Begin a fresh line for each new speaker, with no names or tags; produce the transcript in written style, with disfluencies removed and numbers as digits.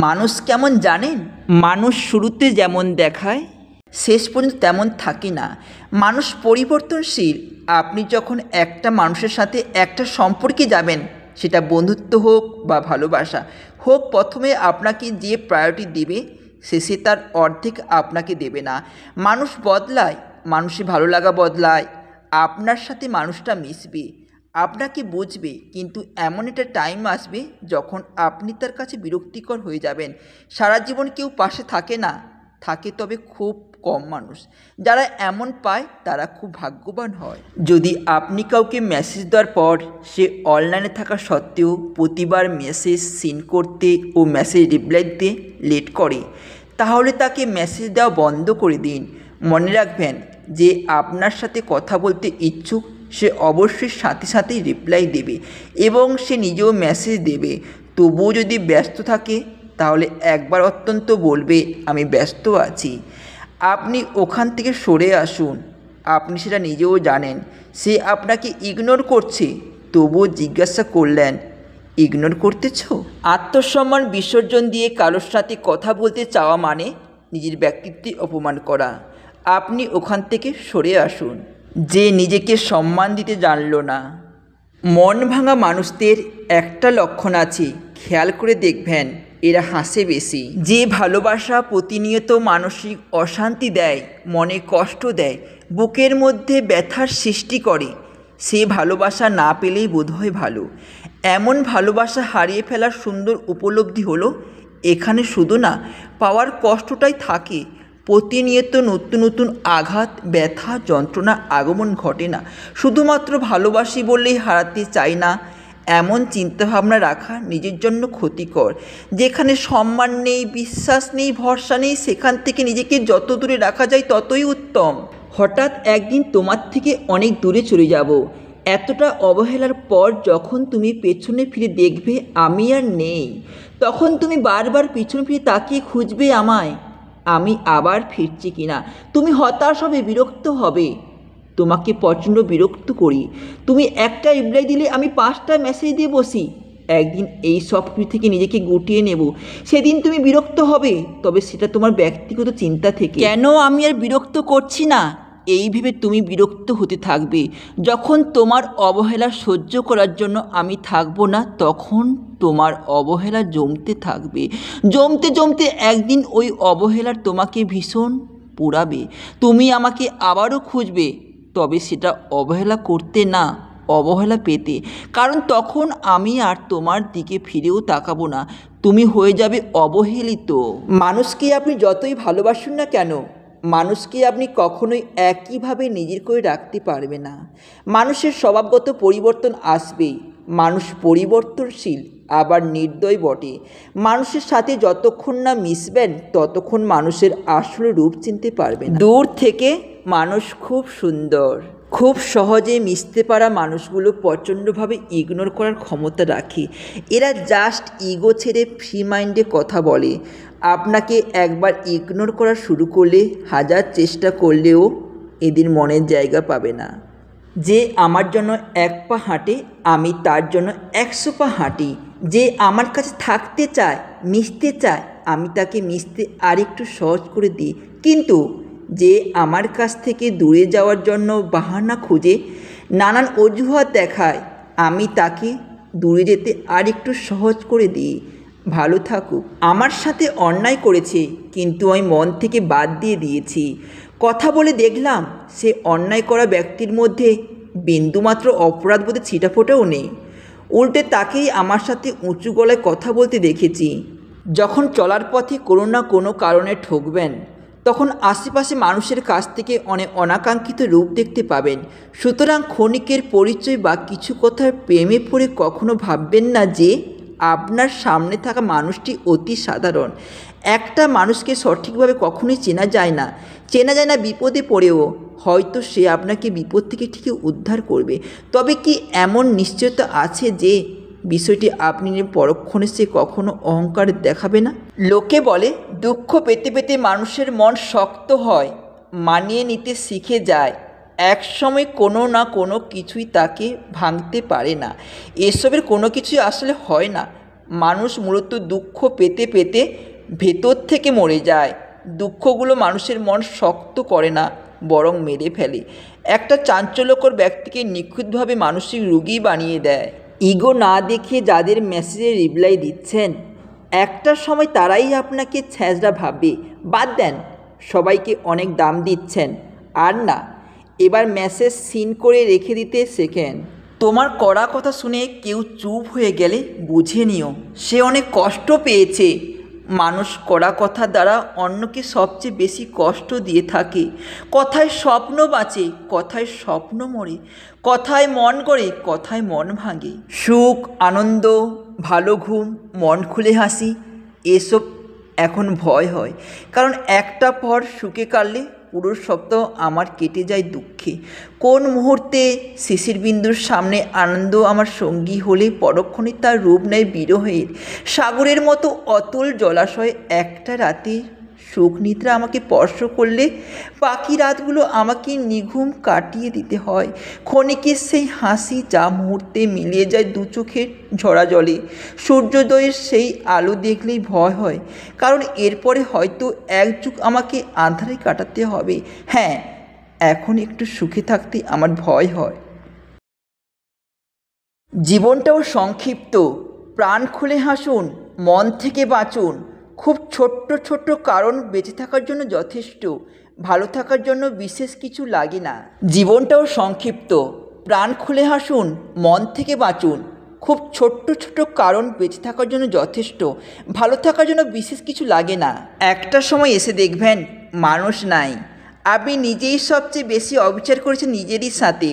মানুষ কেমন জানেন? মানুষ শুরুতে যেমন দেখায় শেষ পর্যন্ত তেমন থাকে না। মানুষ পরিবর্তনশীল। আপনি যখন একটা মানুষের সাথে একটা সম্পর্কে যাবেন, সেটা বন্ধুত্ব হোক বা ভালোবাসা হোক, প্রথমে আপনাকে যে প্রায়োরিটি দেবে শেষে তার অর্ধেক আপনাকে দেবে না। মানুষ বদলায়, মানুষের ভালো লাগা বদলায়। আপনার সাথে মানুষটা মিশবে, আপনাকে বুঝবে, কিন্তু এমন একটা টাইম আসবে যখন আপনি তার কাছে বিরক্তিকর হয়ে যাবেন। সারা জীবন কেউ পাশে থাকে না, থাকে তবে খুব কম মানুষ। যারা এমন পায় তারা খুব ভাগ্যবান হয়। যদি আপনি কাউকে মেসেজ দেওয়ার পর সে অনলাইনে থাকা সত্ত্বেও প্রতিবার মেসেজ সিন করতে ও মেসেজ রিপ্লাই দিতে লেট করে, তাহলে তাকে মেসেজ দেওয়া বন্ধ করে দিন। মনে রাখবেন, যে আপনার সাথে কথা বলতে ইচ্ছুক সে অবশ্যই সাথে সাথেই রিপ্লাই দেবে এবং সে নিজেও মেসেজ দেবে। তবুও যদি ব্যস্ত থাকে তাহলে একবার অত্যন্ত বলবে আমি ব্যস্ত আছি। আপনি ওখান থেকে সরে আসুন। আপনি সেটা নিজেও জানেন। সে আপনাকে ইগনোর করছে, তবুও জিজ্ঞাসা করলেন ইগনোর করতেছ? আত্মসম্মান বিসর্জন দিয়ে কারোর সাথে কথা বলতে চাওয়া মানে নিজের ব্যক্তিত্বে অপমান করা। আপনি ওখান থেকে সরে আসুন। যে নিজেকে সম্মান দিতে জানল না। মন ভাঙা মানুষদের একটা লক্ষণ আছে, খেয়াল করে দেখবেন, এরা হাসে বেশি। যে ভালোবাসা প্রতিনিয়ত মানসিক অশান্তি দেয়, মনে কষ্ট দেয়, বুকের মধ্যে ব্যথার সৃষ্টি করে, সে ভালোবাসা না পেলেই বোধহয় ভালো। এমন ভালোবাসা হারিয়ে ফেলার সুন্দর উপলব্ধি হলো এখানে শুধু না পাওয়ার কষ্টটাই থাকে, প্রতিনিয়ত নতুন নতুন আঘাত, ব্যথা, যন্ত্রণা আগমন ঘটে না। শুধুমাত্র ভালোবাসি বললেই হারাতে চাই না, এমন চিন্তাভাবনা রাখা নিজের জন্য ক্ষতিকর। যেখানে সম্মান নেই, বিশ্বাস নেই, ভরসা নেই, সেখান থেকে নিজেকে যত দূরে রাখা যায় ততই উত্তম। হঠাৎ একদিন তোমার থেকে অনেক দূরে চলে যাব, এতটা অবহেলার পর যখন তুমি পেছনে ফিরে দেখবে আমি আর নেই, তখন তুমি বারবার পিছনে ফিরে তাকিয়ে খুঁজবে আমায়, আমি আবার ফিরছি কিনা। তুমি হতাশ হবে, বিরক্ত হবে। তোমাকে প্রচণ্ড বিরক্ত করি। তুমি একটা রিপ্লাই দিলে আমি 5টা মেসেজ দিয়ে বসি। একদিন এই সব কিছু থেকে নিজেকে গুটিয়ে নেব, সেদিন তুমি বিরক্ত হবে, তবে সেটা তোমার ব্যক্তিগত চিন্তা থেকে। কেন আমি আর বিরক্ত করছি না এই ভেবে তুমি বিরক্ত হতে থাকবে। যখন তোমার অবহেলা সহ্য করার জন্য আমি থাকবো না, তখন তোমার অবহেলা জমতে থাকবে। জমতে জমতে একদিন ওই অবহেলার তোমাকে ভীষণ পোড়াবে। তুমি আমাকে আবারও খুঁজবে, তবে সেটা অবহেলা করতে না, অবহেলা পেতে। কারণ তখন আমি আর তোমার দিকে ফিরেও তাকাবো না, তুমি হয়ে যাবে অবহেলিত। মানুষকে আপনি যতই ভালোবাসুন না কেন, মানুষকে আপনি কখনোই একইভাবে নিজের করে রাখতে পারবে না। মানুষের স্বভাবগত পরিবর্তন আসবেই। মানুষ পরিবর্তনশীল, আবার নির্দয় বটে। মানুষের সাথে যতক্ষণ না মিশবেন ততক্ষণ মানুষের আসল রূপ চিনতে পারবেন। দূর থেকে মানুষ খুব সুন্দর, খুব সহজে মিশতে পারা মানুষগুলো প্রচণ্ডভাবে ইগনোর করার ক্ষমতা রাখে। এরা জাস্ট ইগো ছেড়ে ফ্রি মাইন্ডে কথা বলে। আপনাকে একবার ইগনোর করা শুরু করলে হাজার চেষ্টা করলেও এদের মনের জায়গা পাবে না। যে আমার জন্য 1 পা হাঁটে আমি তার জন্য 100 পা হাঁটি। যে আমার কাছে থাকতে চায়, মিশতে চায়, আমি তাকে মিশতে আরেকটু সহজ করে দিই। কিন্তু যে আমার কাছ থেকে দূরে যাওয়ার জন্য বাহানা খুঁজে, নানান অজুহাত দেখায়, আমি তাকে দূরে যেতে আরেকটু সহজ করে দিই। ভালো থাকুক। আমার সাথে অন্যায় করেছে, কিন্তু আমি মন থেকে বাদ দিয়ে দিয়েছি। কথা বলে দেখলাম সে অন্যায় করা ব্যক্তির মধ্যে বিন্দুমাত্র অপরাধবোধে ছিটাফোঁটাও নেই। উল্টে তাকেই আমার সাথে উঁচু গলায় কথা বলতে দেখেছি। যখন চলার পথে কোনো না কোনো কারণে ঠকবেন, তখন আশেপাশে মানুষের কাছ থেকে অনেক অনাকাঙ্ক্ষিত রূপ দেখতে পাবেন। সুতরাং ক্ষণিকের পরিচয় বা কিছু কথার প্রেমে পড়ে কখনো ভাববেন না যে আপনার সামনে থাকা মানুষটি অতি সাধারণ। একটা মানুষকে সঠিকভাবে কখনোই চেনা যায় না। চেনা যায় না বিপদে পড়েও। হয়তো সে আপনাকে বিপদ থেকে ঠিকই উদ্ধার করবে, তবে কি এমন নিশ্চয়তা আছে যে বিষয়টি আপনি পরক্ষণে সে কখনো অহংকার দেখাবে না? লোকে বলে দুঃখ পেতে পেতে মানুষের মন শক্ত হয়, মানিয়ে নিতে শিখে যায়। একসময় কোনো না কোনো কিছুই তাকে ভাঙতে পারে না। এসবের কোনো কিছুই আসলে হয় না। মানুষ মূলত দুঃখ পেতে পেতে ভেতর থেকে মরে যায়। দুঃখগুলো মানুষের মন শক্ত করে না, বরং মেরে ফেলে। একটা চাঞ্চল্যকর ব্যক্তিকে নিখুঁতভাবে মানসিক রোগী বানিয়ে দেয়। ইগো না দেখিয়ে যাদের মেসেজে রিপ্লাই দিচ্ছেন, একটা সময় তারাই আপনাকে ছ্যাঁচড়া ভাববে। বাদ দেন, সবাইকে অনেক দাম দিচ্ছেন। আর না, এবার মেসেজ সিন করে রেখে দিতে শেখেন। তোমার কড়া কথা শুনে কেউ চুপ হয়ে গেলে বুঝে নিও সে অনেক কষ্ট পেয়েছে। মানুষ কড়া কথা দ্বারা অন্যকে সবচেয়ে বেশি কষ্ট দিয়ে থাকে। কথায় স্বপ্ন বাঁচে, কথায় স্বপ্ন মরে, কথায় মন গড়ে, কথায় মন ভাঙে। সুখ, আনন্দ, ভালো ঘুম, মন খুলে হাসি, এসব এখন ভয় হয়। কারণ একটা পর সুখে কাটলে পুরো সপ্তাহ আমার কেটে যায় দুঃখে। কোন মুহূর্তে শিশির বিন্দুর সামনে আনন্দ আমার সঙ্গী হলে পরক্ষণে তার রূপ নেয় বিরহের সাগরের মতো অতল জলাশয়ে। একটা রাতে সুখ নিদ্রা আমাকে স্পর্শ করলে বাকি রাতগুলো আমাকে নিঘুম কাটিয়ে দিতে হয়। ক্ষণিকের সেই হাসি যা মুহূর্তে মিলিয়ে যায় দু চোখের ঝরা জলে। সূর্যোদয়ের সেই আলো দেখলেই ভয় হয়, কারণ এরপরে হয়তো এক যুগ আমাকে আঁধারে কাটাতে হবে। হ্যাঁ, এখন একটু সুখে থাকতে আমার ভয় হয়। জীবনটাও সংক্ষিপ্ত, প্রাণ খুলে হাসুন, মন থেকে বাঁচুন। খুব ছোট্ট ছোট্ট কারণ বেঁচে থাকার জন্য যথেষ্ট। ভালো থাকার জন্য বিশেষ কিছু লাগে না। জীবনটাও সংক্ষিপ্ত, প্রাণ খুলে হাসুন, মন থেকে বাঁচুন। খুব ছোট্ট ছোট্ট কারণ বেঁচে থাকার জন্য যথেষ্ট। ভালো থাকার জন্য বিশেষ কিছু লাগে না। একটা সময় এসে দেখবেন মানুষ নাই, আপনি নিজেই সবচেয়ে বেশি অবিচার করেছেন নিজেরই সাথে।